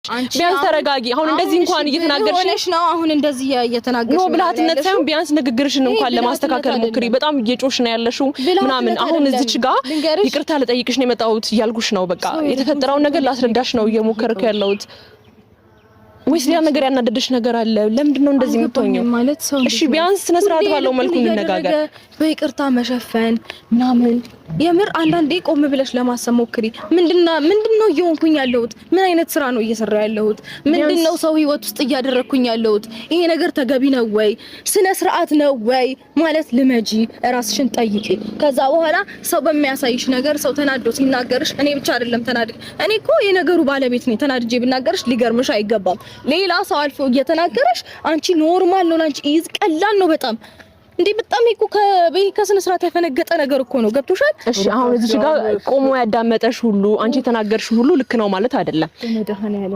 ቢያንስ ተረጋጊ አሁን እንደዚህ እንኳን እየተናገርሽ ነው አሁን እንደዚህ እየተናገርሽ ነው ብልሃትነት ሳይሆን ቢያንስ ንግግርሽን እንኳን ለማስተካከል ሞክሪ በጣም እየጮሽ ነው ያለሽው ምናምን አሁን እዚች ጋር ይቅርታ ልጠይቅሽ ነው የመጣሁት እያልኩሽ ነው በቃ የተፈጠረውን ነገር ላስረዳሽ ነው እየሞከርኩ ያለሁት ወይስ ያ ነገር ያናደደሽ ነገር አለ ለምንድን ነው እንደዚህ የምትሆኚው ማለት ሰው እሺ ቢያንስ ስነ ስርዓት ባለው መልኩ እንነጋገር በይቅርታ መሸፈን ምናምን የምር አንዳንዴ ቆም ብለሽ ለማሰብ ሞክሪ ምንድነው እየሆንኩኝ ያለሁት ምን አይነት ስራ ነው እየሰራው ያለሁት ምንድነው ሰው ህይወት ውስጥ እያደረኩኝ ያለሁት ይሄ ነገር ተገቢ ነው ወይ ስነ ስርዓት ነው ወይ ማለት ልመጂ ራስሽን ጠይቂ ከዛ በኋላ ሰው በሚያሳይሽ ነገር ሰው ተናዶ ሲናገርሽ እኔ ብቻ አይደለም ተናድጄ እኔ እኮ የነገሩ ባለቤት ነኝ ተናድጄ ብናገርሽ ሊገርምሽ አይገባም ሌላ ሰው አልፎ እየተናገረሽ አንቺ ኖርማል ነው አንቺ ይዝ ቀላል ነው በጣም እንዴ በጣም እኮ ከስነ ስርዓት ያፈነገጠ ነገር እኮ ነው ገብቶሻል እሺ አሁን እዚህ ጋር ቆሞ ያዳመጠሽ ሁሉ አንቺ ተናገርሽ ሁሉ ልክ ነው ማለት አይደለም